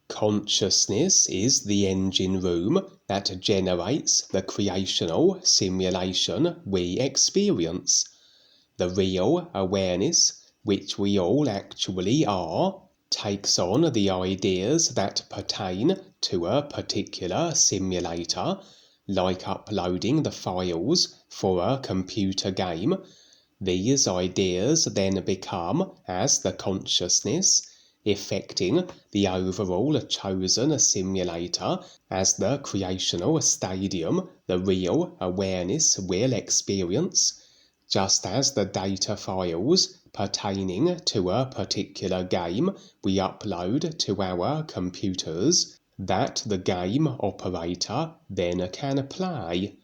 Consciousness is the engine room that generates the creational simulation we experience. The real awareness, which we all actually are, takes on the ideas that pertain to a particular simulator, like uploading the files for a computer game. These ideas then become as the consciousness, affecting the overall chosen simulator as the creational stadium the real awareness will experience, just as the data files pertaining to a particular game we upload to our computers that the game operator then can play.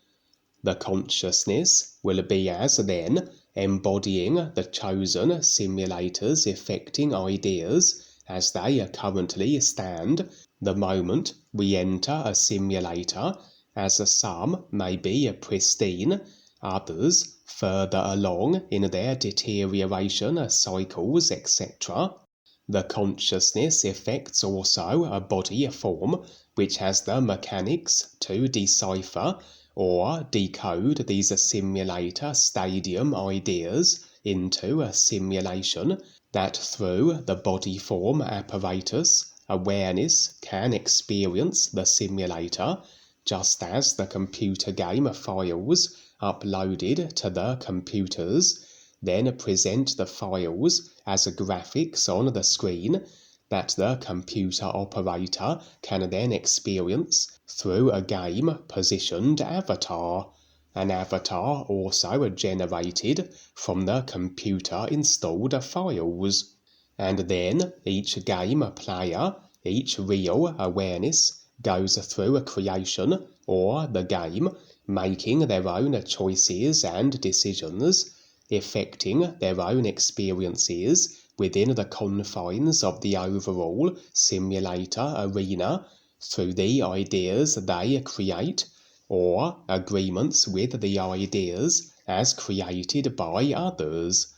The consciousness will be as then embodying the chosen simulator's affecting ideas as they currently stand the moment we enter a simulator, as some may be pristine, others further along in their deterioration cycles, etc. The consciousness affects also a body form which has the mechanics to decipher or decode these simulator stadium ideas into a simulation that through the body form apparatus awareness can experience the simulator, just as the computer game files uploaded to the computers then present the files as graphics on the screen that the computer operator can then experience through a game-positioned avatar, an avatar also generated from the computer-installed files. And then each game player, each real awareness, goes through a creation or the game, making their own choices and decisions, affecting their own experiences within the confines of the overall simulator arena through the ideas they create or agreements with the ideas as created by others.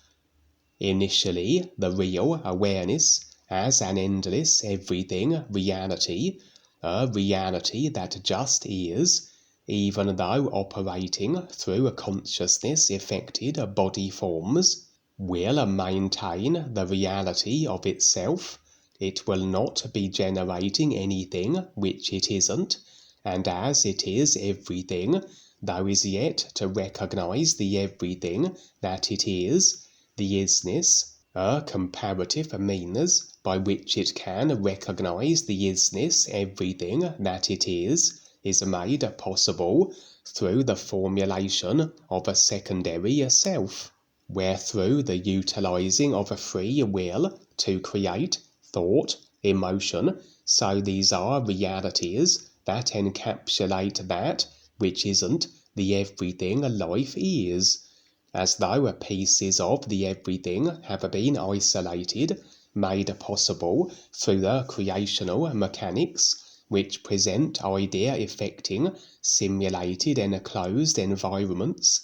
Initially, the real awareness as an endless everything reality, a reality that just is, even though operating through a consciousness-affected body forms, will maintain the reality of itself. It will not be generating anything which it isn't, and as it is everything, though is yet to recognize the everything that it is, the isness, a comparative means by which it can recognize the isness everything that it is made possible through the formulation of a secondary self, where through the utilizing of a free will to create thought, emotion, so these are realities that encapsulate that which isn't the everything life is, as though pieces of the everything have been isolated, made possible through the creational mechanics, which present idea-affecting, simulated enclosed environments,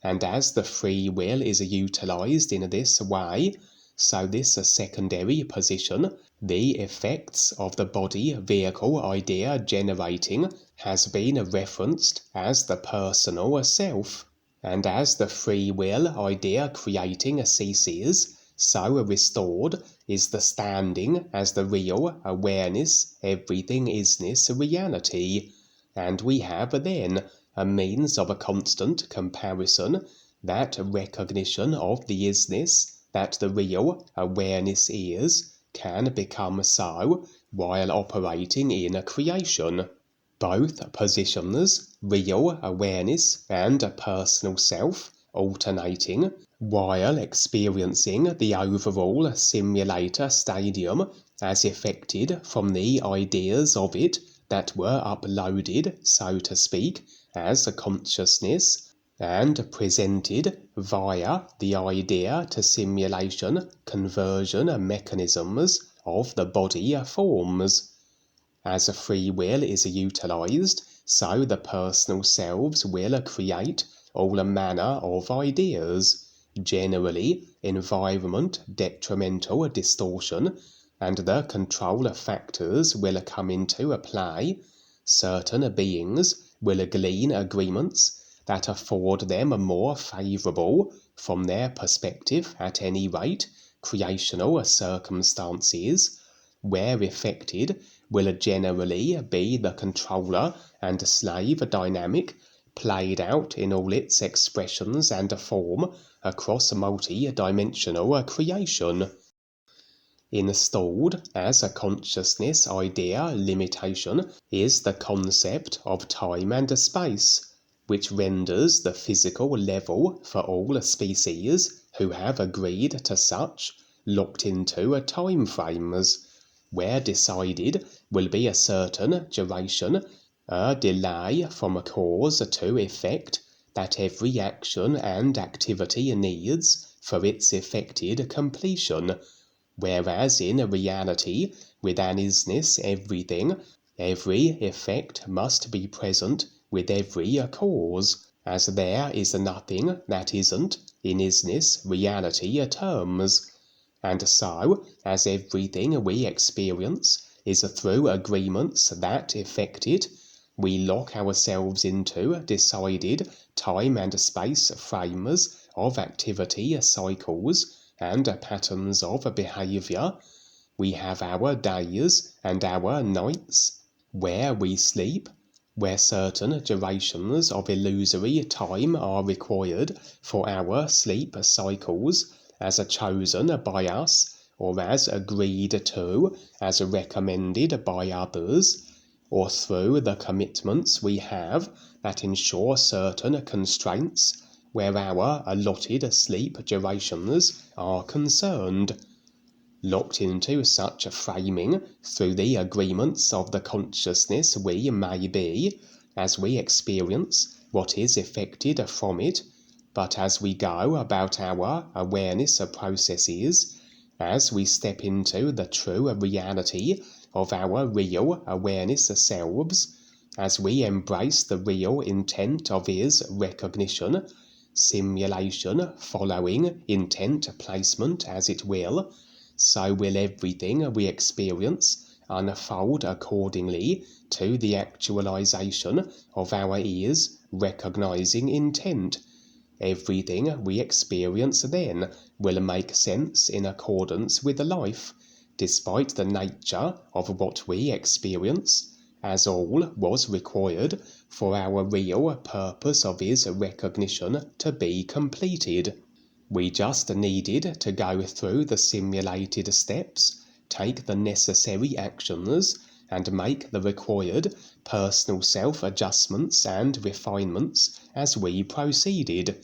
and as the free will is utilized in this way, so this secondary position, the effects of the body vehicle idea generating, has been referenced as the personal self, and as the free will idea creating ceases, so restored is the standing as the real awareness everything isness reality, and we have then a means of a constant comparison, that recognition of the isness that the real awareness is can become so while operating in a creation. Both positions, real awareness and a personal self, alternating while experiencing the overall simulator stadium as affected from the ideas of it that were uploaded, so to speak, as a consciousness, and presented via the idea to simulation conversion mechanisms of the body forms. As a free will is utilized, so the personal selves will create all manner of ideas, generally environment detrimental distortion, and the controller factors will come into play, certain beings will glean agreements that afford them more favourable, from their perspective at any rate, creational circumstances, where effected will generally be the controller and slave dynamic played out in all its expressions and form across multi-dimensional creation. Installed as a consciousness idea limitation is the concept of time and space, which renders the physical level for all species who have agreed to such locked into time frames, where decided will be a certain duration, a delay from cause to effect that every action and activity needs for its effected completion. Whereas in reality, with an isness everything, every effect must be present with every cause, as there is nothing that isn't in isness reality terms. And so, as everything we experience is through agreements that effect it, we lock ourselves into decided time and space frames of activity cycles and patterns of behaviour. We have our days and our nights, where we sleep, where certain durations of illusory time are required for our sleep cycles, as chosen by us, or as agreed to, as recommended by others, or through the commitments we have that ensure certain constraints where our allotted sleep durations are concerned. Locked into such a framing through the agreements of the consciousness we may be, as we experience what is effected from it, but as we go about our awareness processes, as we step into the true reality of our real awareness selves, as we embrace the real intent of his recognition, simulation following intent placement as it will, so will everything we experience unfold accordingly to the actualization of our ears recognizing intent. Everything we experience then will make sense in accordance with life, despite the nature of what we experience, as all was required for our real purpose of his recognition to be completed. We just needed to go through the simulated steps, take the necessary actions, and make the required personal self-adjustments and refinements as we proceeded.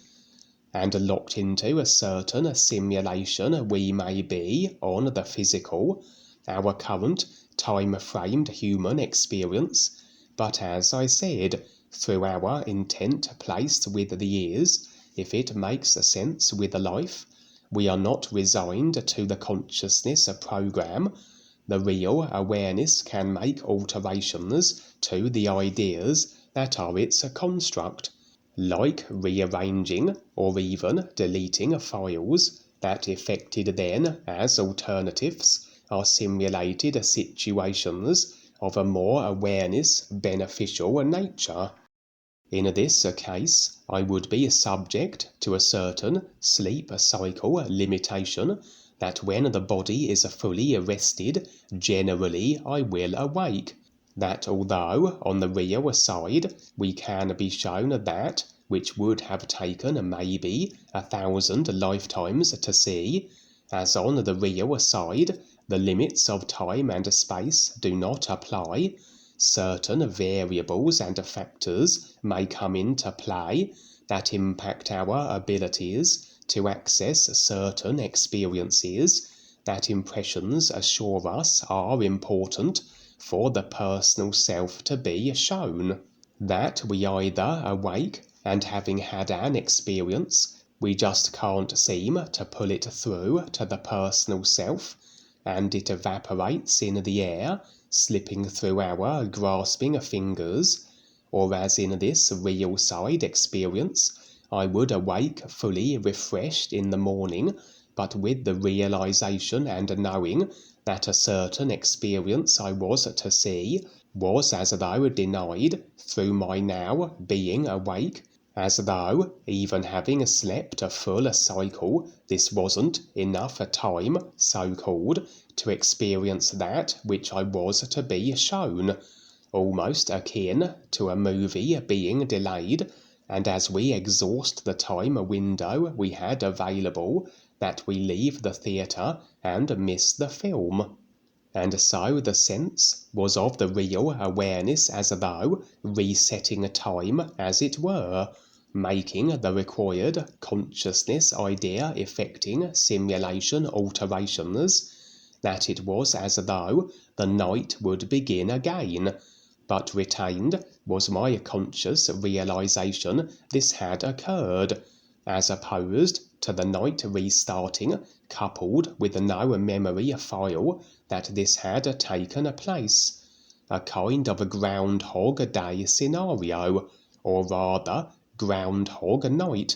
And locked into a certain simulation we may be on the physical, our current time-framed human experience, but as I said, through our intent placed with the ears, if it makes sense with life, we are not resigned to the consciousness program. The real awareness can make alterations to the ideas that are its construct, like rearranging or even deleting files that effected then as alternatives are simulated situations of a more awareness beneficial nature. In this case, I would be subject to a certain sleep cycle limitation that when the body is fully rested, generally I will awake. That although on the real side we can be shown that which would have taken maybe 1,000 lifetimes to see, as on the real side the limits of time and space do not apply, certain variables and factors may come into play that impact our abilities to access certain experiences, that impressions assure us are important for the personal self to be shown, that we either awake and having had an experience, we just can't seem to pull it through to the personal self, and it evaporates in the air, slipping through our grasping fingers, or as in this real side experience, I would awake fully refreshed in the morning, but with the realization and knowing that a certain experience I was to see was as though denied through my now being awake, as though, even having slept a full cycle, this wasn't enough time, so-called, to experience that which I was to be shown, almost akin to a movie being delayed, and as we exhaust the time window we had available, that we leave the theatre and miss the film. And so the sense was of the real awareness as though resetting time as it were, making the required consciousness idea effecting simulation alterations, that it was as though the night would begin again, but retained was my conscious realization this had occurred, as opposed to the night restarting, coupled with no memory file that this had taken place, a kind of Groundhog Day scenario, or rather Groundhog Night.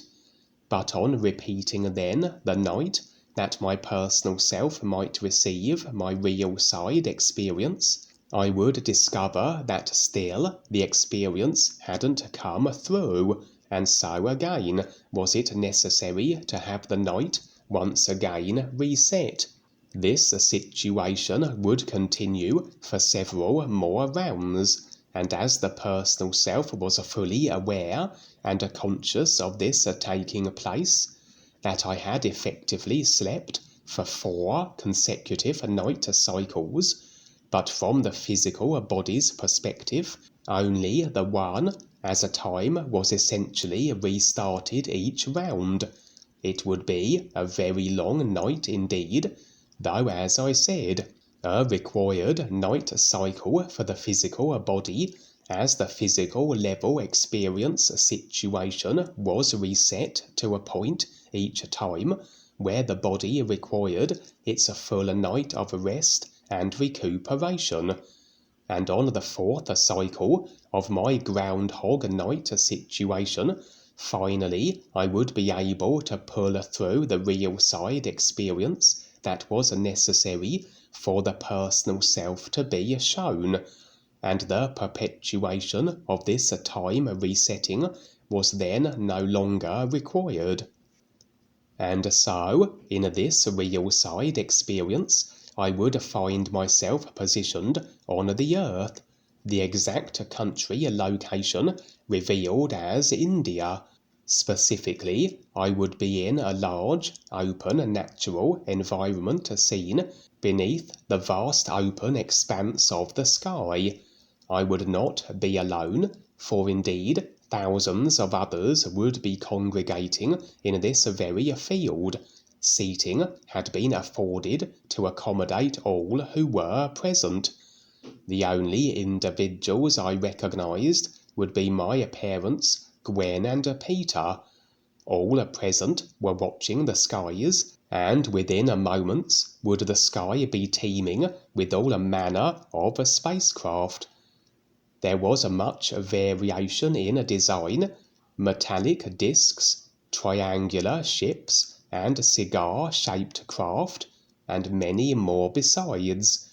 But on repeating then the night, that my personal self might receive my real side experience, I would discover that still the experience hadn't come through, and so again was it necessary to have the night once again reset. This situation would continue for several more rounds, and as the personal self was fully aware and conscious of this taking place, that I had effectively slept for 4 consecutive night cycles, but from the physical body's perspective, only the one as a time was essentially restarted each round. It would be a very long night indeed, though, as I said, a required night cycle for the physical body, as the physical level experience situation was reset to a point each time where the body required its full night of rest and recuperation. And on the 4th cycle of my Groundhog Night situation, finally I would be able to pull through the real side experience that was necessary for the personal self to be shown, and the perpetuation of this time resetting was then no longer required. And so, in this real side experience, I would find myself positioned on the earth, the exact country location revealed as India. Specifically, I would be in a large, open, natural environment seen beneath the vast open expanse of the sky. I would not be alone, for indeed thousands of others would be congregating in this very field. Seating had been afforded to accommodate all who were present. The only individuals I recognized would be my parents, Gwen and Peter. All present were watching the skies, and within moments would the sky be teeming with all manner of spacecraft. There was much variation in design, metallic discs, triangular ships, and cigar-shaped craft, and many more besides.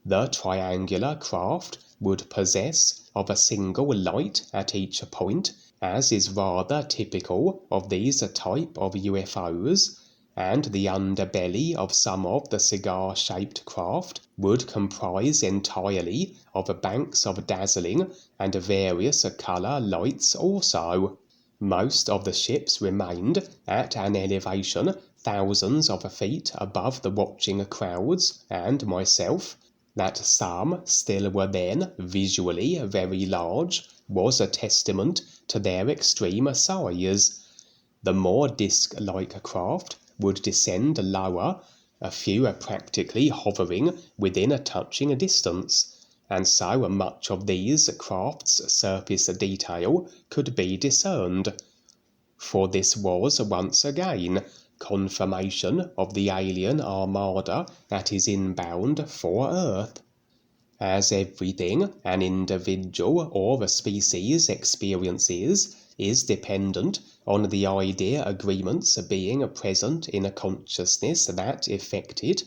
The triangular craft would possess of a single light at each point, as is rather typical of these type of UFOs, and the underbelly of some of the cigar-shaped craft would comprise entirely of banks of dazzling and various colour lights also. Most of the ships remained at an elevation thousands of feet above the watching crowds and myself. That some still were then visually very large was a testament to their extreme size. The more disc-like craft would descend lower, a few practically hovering within a touching distance, and so much of these craft's surface detail could be discerned. For this was once again confirmation of the alien armada that is inbound for Earth. As everything an individual or a species experiences is dependent on the idea agreements being present in a consciousness that effect it,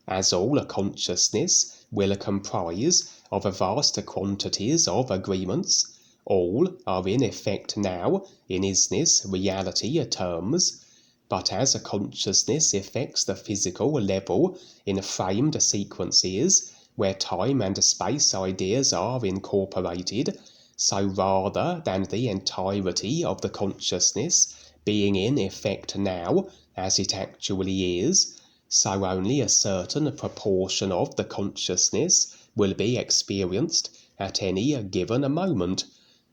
as all consciousness will comprise of vast quantities of agreements. All are in effect now in isness reality terms, but as a consciousness affects the physical level in framed sequences where time and space ideas are incorporated, so rather than the entirety of the consciousness being in effect now as it actually is, so only a certain proportion of the consciousness will be experienced at any given moment,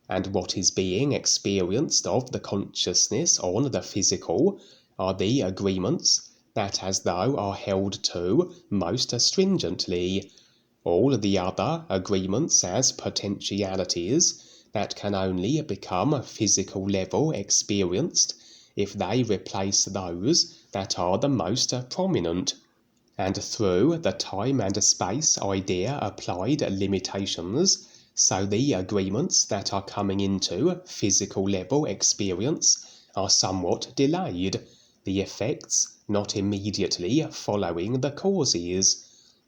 and what is being experienced of the consciousness on the physical are the agreements that as though are held to most stringently. All the other agreements as potentialities that can only become physical level experienced if they replace those that are the most prominent, and through the time and space idea applied limitations, so the agreements that are coming into physical level experience are somewhat delayed, the effects not immediately following the causes.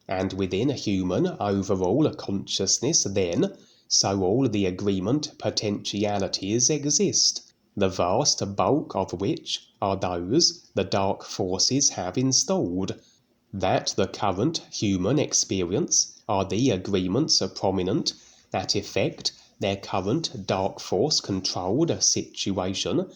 And within human overall consciousness then, so all the agreement potentialities exist, the vast bulk of which are those the dark forces have installed. That the current human experience are the agreements prominent that effect their current dark force controlled situation,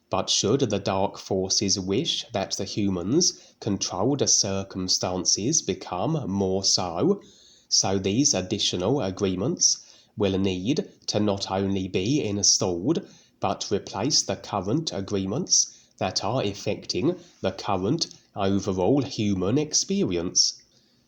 but should the dark forces wish that the humans' controlled circumstances become more so, so these additional agreements will need to not only be installed, but replace the current agreements that are effecting the current overall human experience.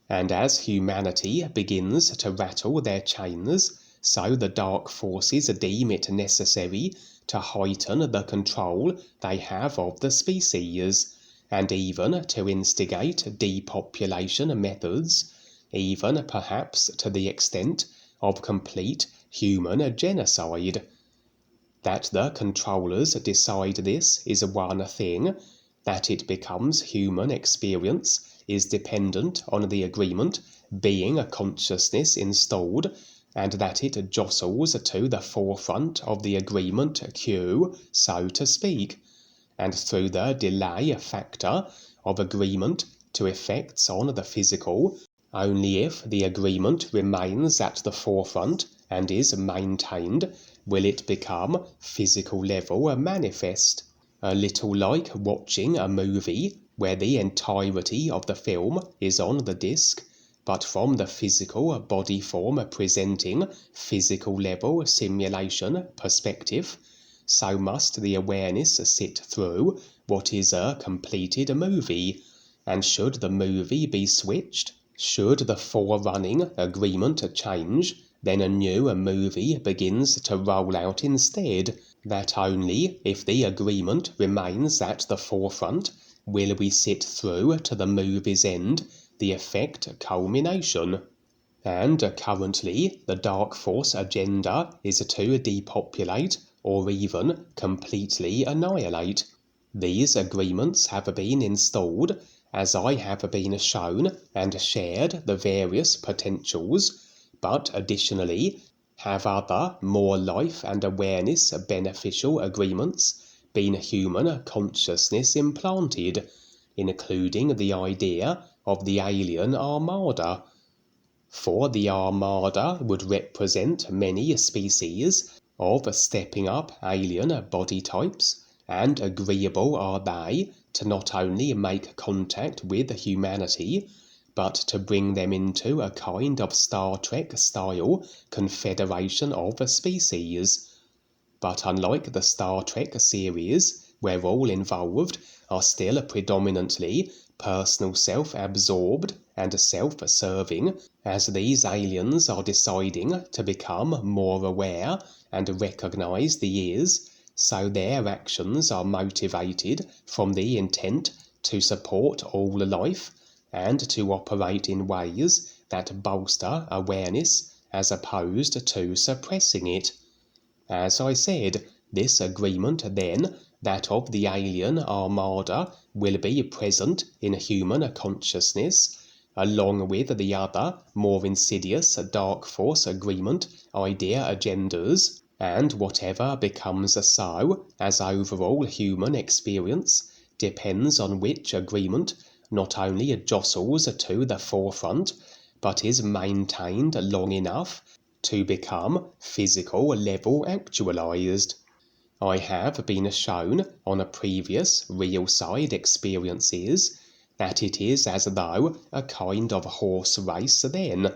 And as humanity begins to rattle their chains, so the dark forces deem it necessary to heighten the control they have of the species, and even to instigate depopulation methods, even perhaps to the extent of complete human genocide. That the controllers decide this is one thing, that it becomes human experience is dependent on the agreement being a consciousness installed, and that it jostles to the forefront of the agreement queue, so to speak, and through the delay factor of agreement to effects on the physical, only if the agreement remains at the forefront and is maintained will it become physical level manifest. A little like watching a movie where the entirety of the film is on the disc, but from the physical body form presenting physical level simulation perspective, so must the awareness sit through what is a completed movie, and should the movie be switched, should the forerunning agreement change, then a new movie begins to roll out instead, that only if the agreement remains at the forefront will we sit through to the movie's end, the effect culmination. And currently the dark force agenda is to depopulate or even completely annihilate. These agreements have been installed as I have been shown and shared the various potentials, but additionally have other more life and awareness beneficial agreements been human consciousness implanted, including the idea of the alien Armada. For the Armada would represent many species of stepping up alien body types, and agreeable are they to not only make contact with humanity, but to bring them into a kind of Star Trek style confederation of species. But unlike the Star Trek series, where all involved are still predominantly personal self-absorbed and self-serving, as these aliens are deciding to become more aware and recognize the ears, so their actions are motivated from the intent to support all life and to operate in ways that bolster awareness as opposed to suppressing it. As I said, this agreement then, that of the alien Armada, will be present in human consciousness, along with the other, more insidious dark force agreement idea agendas, and whatever becomes so as overall human experience depends on which agreement not only jostles to the forefront, but is maintained long enough to become physical level actualized. I have been shown on previous real side experiences that it is as though a kind of horse race then,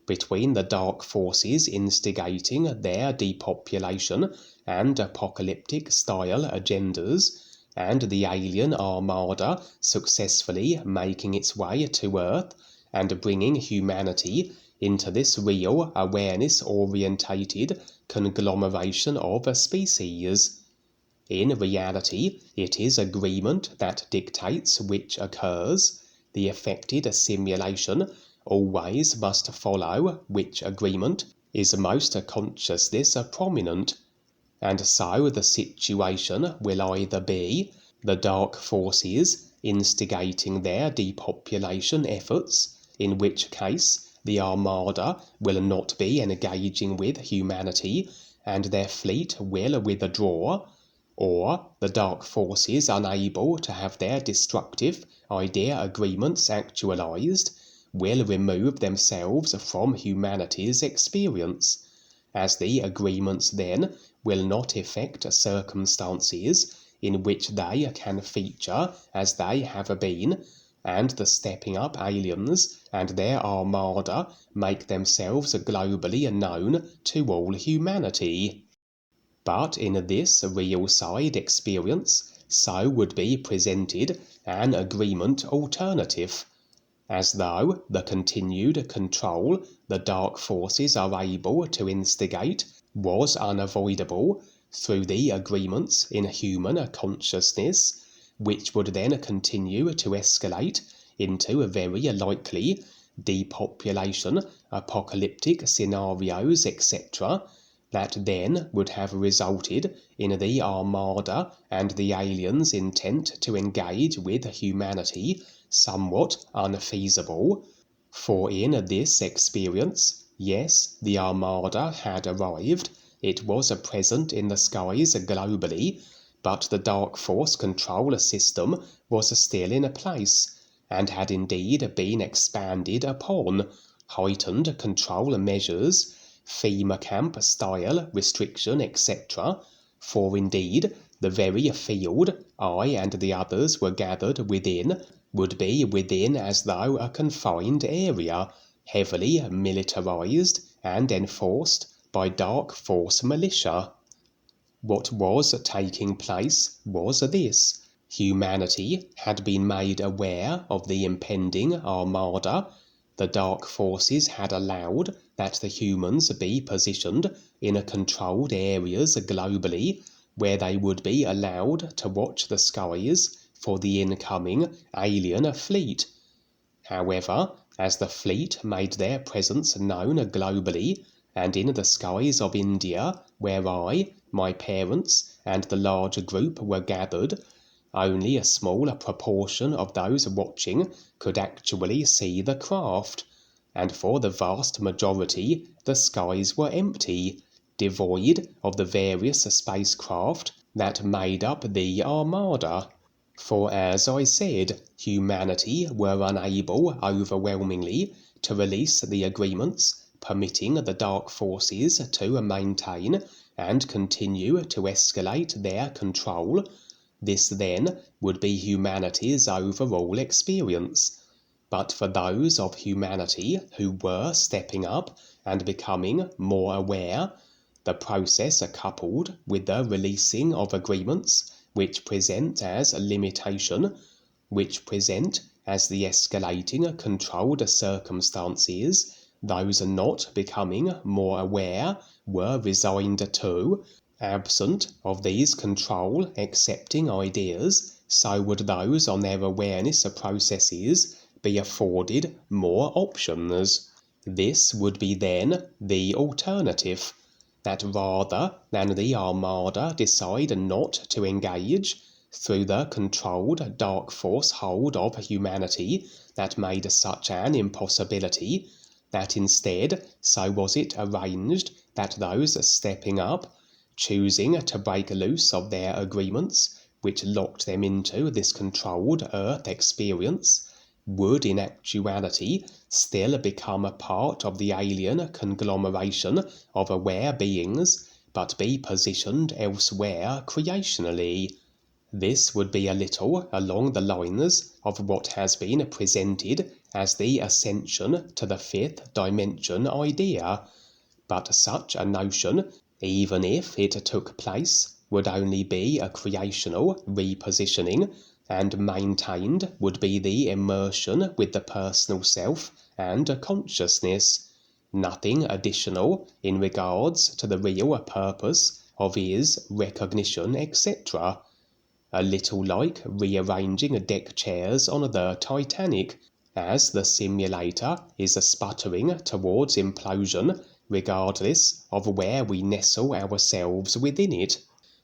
between the dark forces instigating their depopulation and apocalyptic style agendas, and the alien armada successfully making its way to Earth and bringing humanity into this real awareness-orientated conglomeration of species. In reality, it is agreement that dictates which occurs. The affected simulation always must follow which agreement is most consciousness prominent, and so the situation will either be the dark forces instigating their depopulation efforts, in which case the Armada will not be engaging with humanity and their fleet will withdraw, or the dark forces unable to have their destructive idea agreements actualized will remove themselves from humanity's experience, as the agreements then will not affect circumstances in which they can feature as they have been, and the stepping up aliens and their armada make themselves globally known to all humanity. But in this real side experience, so would be presented an agreement alternative, as though the continued control the dark forces are able to instigate was unavoidable through the agreements in human consciousness, which would then continue to escalate into very likely depopulation, apocalyptic scenarios, etc., that then would have resulted in the Armada and the aliens' intent to engage with humanity somewhat unfeasible. For in this experience, yes, the Armada had arrived, it was present in the skies globally, but the dark force control system was still in place, and had indeed been expanded upon. Heightened control measures, FEMA camp style restriction, etc., for indeed the very field I and the others were gathered within would be within as though a confined area, heavily militarized and enforced by dark force militia. What was taking place was this: humanity had been made aware of the impending Armada. The dark forces had allowed that the humans be positioned in controlled areas globally, where they would be allowed to watch the skies for the incoming alien fleet. However, as the fleet made their presence known globally, and in the skies of India, where I, my parents, and the larger group were gathered, only a small proportion of those watching could actually see the craft, and for the vast majority the skies were empty, devoid of the various spacecraft that made up the Armada. For as I said, humanity were unable overwhelmingly to release the agreements permitting the dark forces to maintain and continue to escalate their control. This then would be humanity's overall experience. But for those of humanity who were stepping up and becoming more aware, the process coupled with the releasing of agreements which present as a limitation, which present as the escalating controlled circumstances, those not becoming more aware were resigned to. Absent of these control accepting ideas, so would those on their awareness processes be afforded more options. This would be then the alternative, that rather than the Armada decide not to engage, through the controlled dark force hold of humanity that made such an impossibility, that instead so was it arranged that those stepping up, choosing to break loose of their agreements, which locked them into this controlled earth experience, would in actuality still become a part of the alien conglomeration of aware beings, but be positioned elsewhere creationally. This would be a little along the lines of what has been presented as the ascension to the fifth dimension idea, but such a notion, even if it took place, would only be a creational repositioning, and maintained would be the immersion with the personal self and consciousness, nothing additional in regards to the real purpose of his recognition, etc. A little like rearranging deck chairs on the Titanic, as the simulator is sputtering towards implosion, regardless of where we nestle ourselves within it.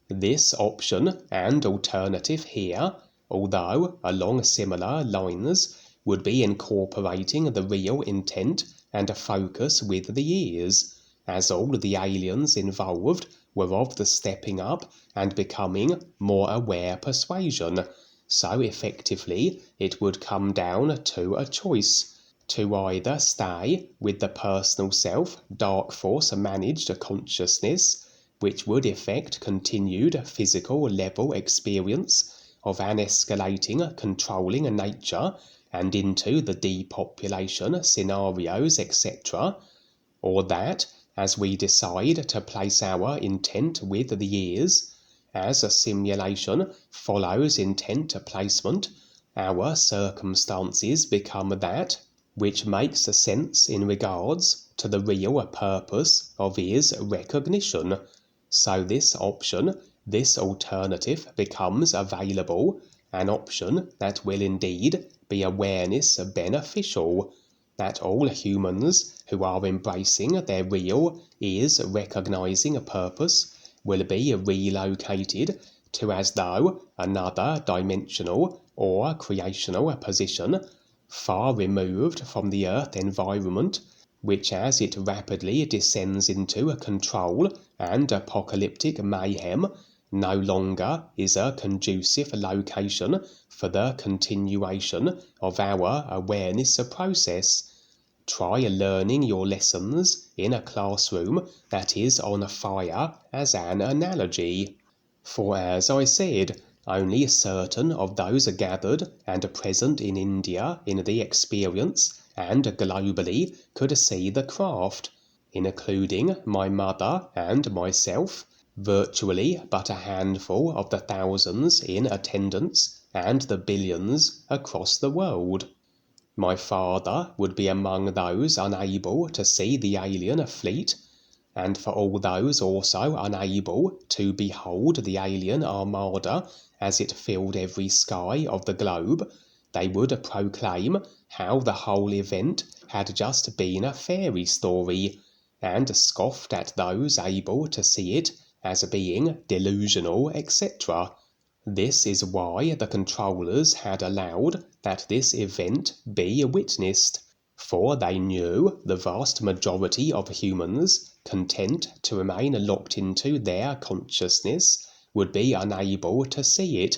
This option and alternative here, although along similar lines, would be incorporating the real intent and focus with the ears, as all the aliens involved were of the stepping up and becoming more aware persuasion. So effectively it would come down to a choice, to either stay with the personal self dark force managed consciousness, which would effect continued physical level experience of an escalating controlling nature and into the depopulation scenarios, etc., or that, as we decide to place our intent with the ears, as a simulation follows intent placement, our circumstances become that which makes sense in regards to the real purpose of his recognition. So this option, this alternative becomes available, an option that will indeed be awareness beneficial, that all humans who are embracing their real is recognizing a purpose will be relocated to as though another dimensional or creational position, far removed from the earth environment, which as it rapidly descends into a control and apocalyptic mayhem, no longer is a conducive location for the continuation of our awareness process. Try learning your lessons in a classroom that is on fire as an analogy. For as I said, only certain of those gathered and present in India in the experience and globally could see the craft, including my mother and myself, virtually but a handful of the thousands in attendance and the billions across the world. My father would be among those unable to see the alien fleet, and for all those also unable to behold the alien Armada as it filled every sky of the globe, they would proclaim how the whole event had just been a fairy story, and scoffed at those able to see it as being delusional, etc. This is why the controllers had allowed that this event be witnessed, for they knew the vast majority of humans, content to remain locked into their consciousness, would be unable to see it,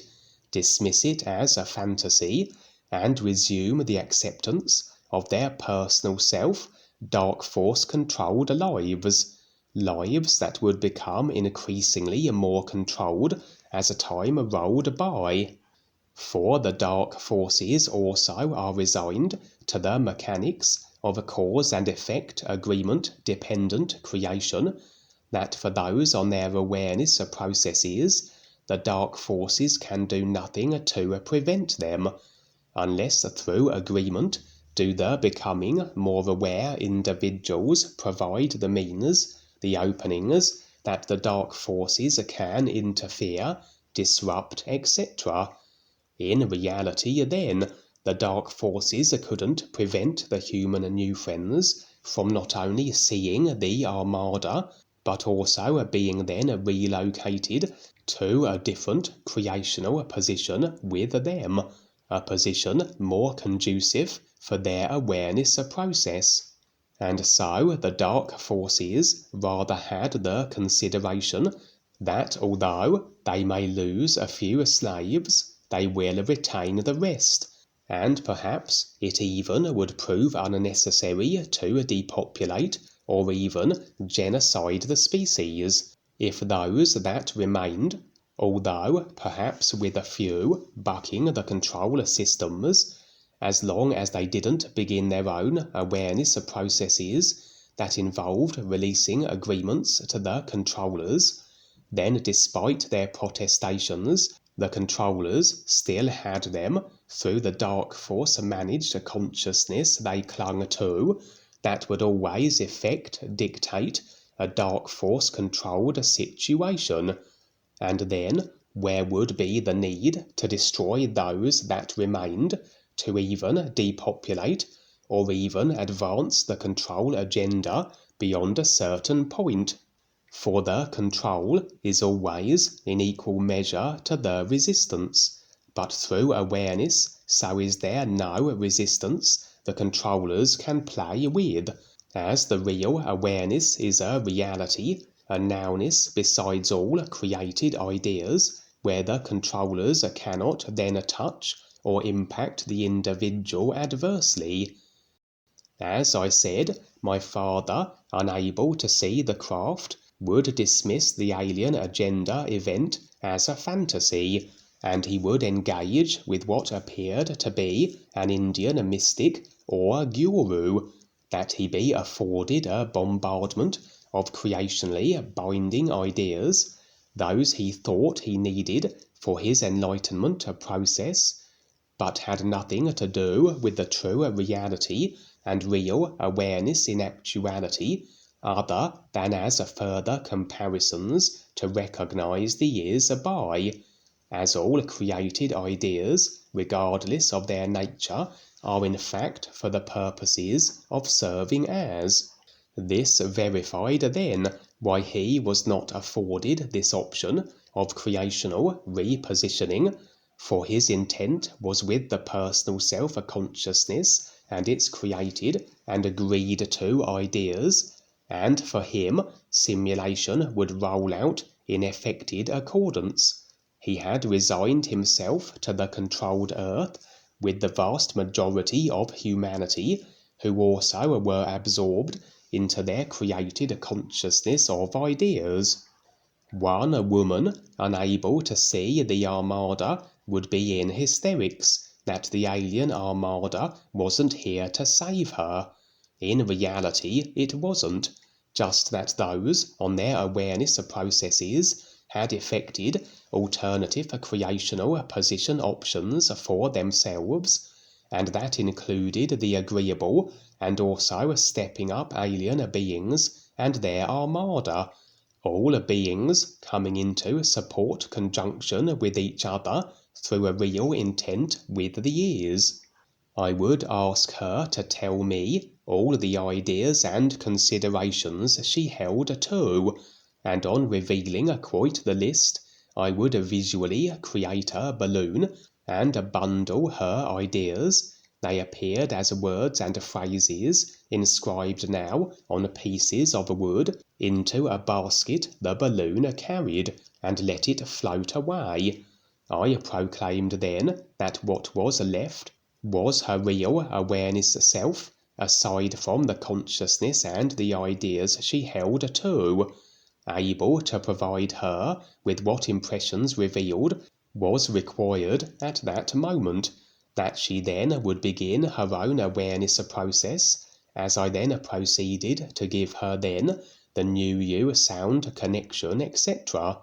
dismiss it as a fantasy, and resume the acceptance of their personal self, dark force controlled lives, lives that would become increasingly more controlled as time rolled by. For the dark forces also are resigned to the mechanics of a cause and effect agreement dependent creation, that for those on their awareness processes, the dark forces can do nothing to prevent them, unless through agreement do the becoming more aware individuals provide the means, the openings, that the dark forces can interfere, disrupt, etc. In reality, then, the dark forces couldn't prevent the human new friends from not only seeing the Armada, but also being then relocated to a different creational position with them, a position more conducive for their awareness process. And so the dark forces rather had the consideration that although they may lose a few slaves, they will retain the rest, and perhaps it even would prove unnecessary to depopulate or even genocide the species, if those that remained, although perhaps with a few bucking the control systems, as long as they didn't begin their own awareness processes that involved releasing agreements to the controllers, then despite their protestations, the controllers still had them through the dark force managed consciousness they clung to, that would always dictate a dark force controlled situation. And then where would be the need to destroy those that remained, to even depopulate or even advance the control agenda beyond a certain point? For the control is always in equal measure to the resistance, but through awareness so is there no resistance the controllers can play with, as the real awareness is a reality, a nowness besides all created ideas, where the controllers cannot then touch or impact the individual adversely. As I said, my father, unable to see the craft, would dismiss the alien agenda event as a fantasy, and he would engage with what appeared to be an Indian mystic or guru, that he be afforded a bombardment of creationally binding ideas, those he thought he needed for his enlightenment process, but had nothing to do with the true reality and real awareness in actuality, other than as further comparisons to recognize the years by, as all created ideas, regardless of their nature, are in fact for the purposes of serving as. This verified then why he was not afforded this option of creational repositioning, for his intent was with the personal self-consciousness and its created and agreed to ideas, and for him simulation would roll out in effected accordance. He had resigned himself to the controlled earth with the vast majority of humanity, who also were absorbed into their created consciousness of ideas. One woman, unable to see the Armada, would be in hysterics that the alien Armada wasn't here to save her. In reality, it wasn't, just that those on their awareness processes had effected alternative creational position options for themselves, and that included the agreeable and also stepping up alien beings and their Armada, all beings coming into support conjunction with each other through a real intent with the ears. I would ask her to tell me all the ideas and considerations she held to, and on revealing quite the list, I would visually create a balloon and bundle her ideas. They appeared as words and phrases inscribed now on pieces of wood into a basket the balloon carried, and let it float away. I proclaimed then that what was left was her real awareness self, aside from the consciousness and the ideas she held to. Able to provide her with what impressions revealed was required at that moment, that she then would begin her own awareness process, as I then proceeded to give her then the new you sound connection, etc.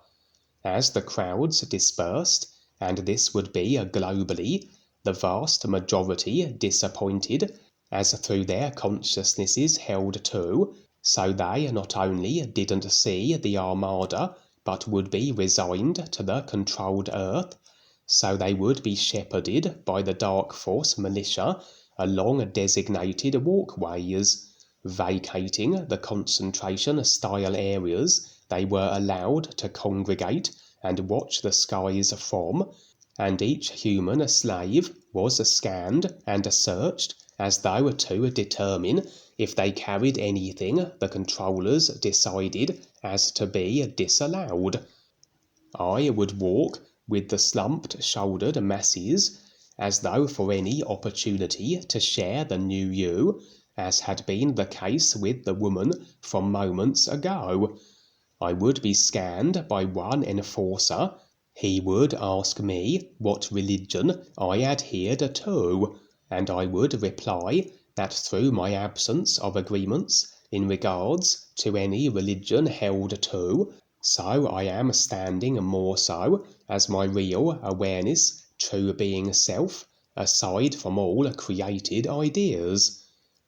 As the crowds dispersed, and this would be globally, the vast majority disappointed, as through their consciousnesses held to, so they not only didn't see the Armada, but would be resigned to the controlled earth, so they would be shepherded by the dark force militia along designated walkways. vacating the concentration style areas they were allowed to congregate and watch the skies from, and each human slave was scanned and searched as though to determine if they carried anything the controllers decided as to be disallowed. I would walk with the slumped-shouldered masses, as though for any opportunity to share the new you, as had been the case with the woman from moments ago. I would be scanned by one enforcer. He would ask me what religion I adhered to, and I would reply that through my absence of agreements in regards to any religion held to, so I am standing more so as my real awareness, true being self, aside from all created ideas.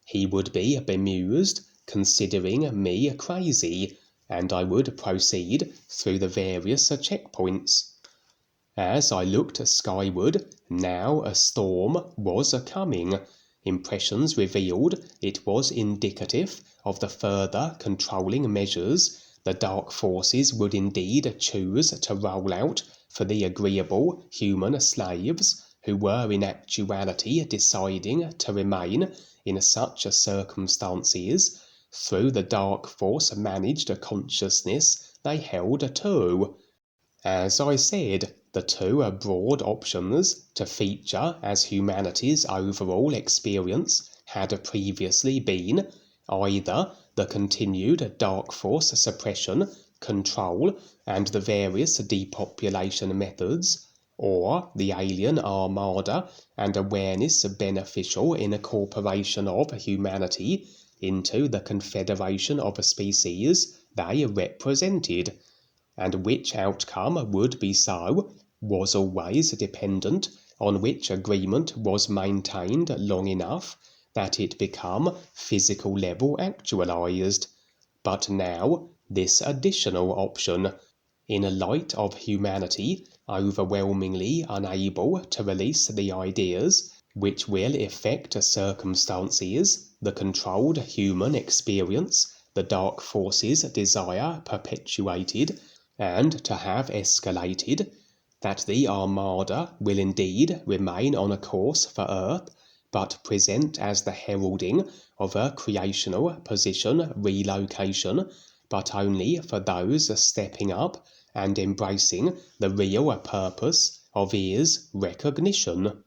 He would be bemused, considering me crazy, and I would proceed through the various checkpoints. As I looked skyward, now a storm was coming. Impressions revealed it was indicative of the further controlling measures the dark forces would indeed choose to roll out for the agreeable human slaves who were in actuality deciding to remain in such circumstances through the dark force-managed consciousness they held to. As I said, the two broad options to feature as humanity's overall experience had previously been either the continued dark force suppression, control, and the various depopulation methods, or the alien armada and awareness beneficial incorporation of humanity into the confederation of species they represented, and which outcome would be so was always dependent on which agreement was maintained long enough that it become physical level actualized. But now this additional option, in light of humanity overwhelmingly unable to release the ideas which will affect circumstances, the controlled human experience, the dark forces desire perpetuated, and to have escalated, that the Armada will indeed remain on a course for Earth, but present as the heralding of a creational position relocation, but only for those stepping up and embracing the real purpose of is recognition.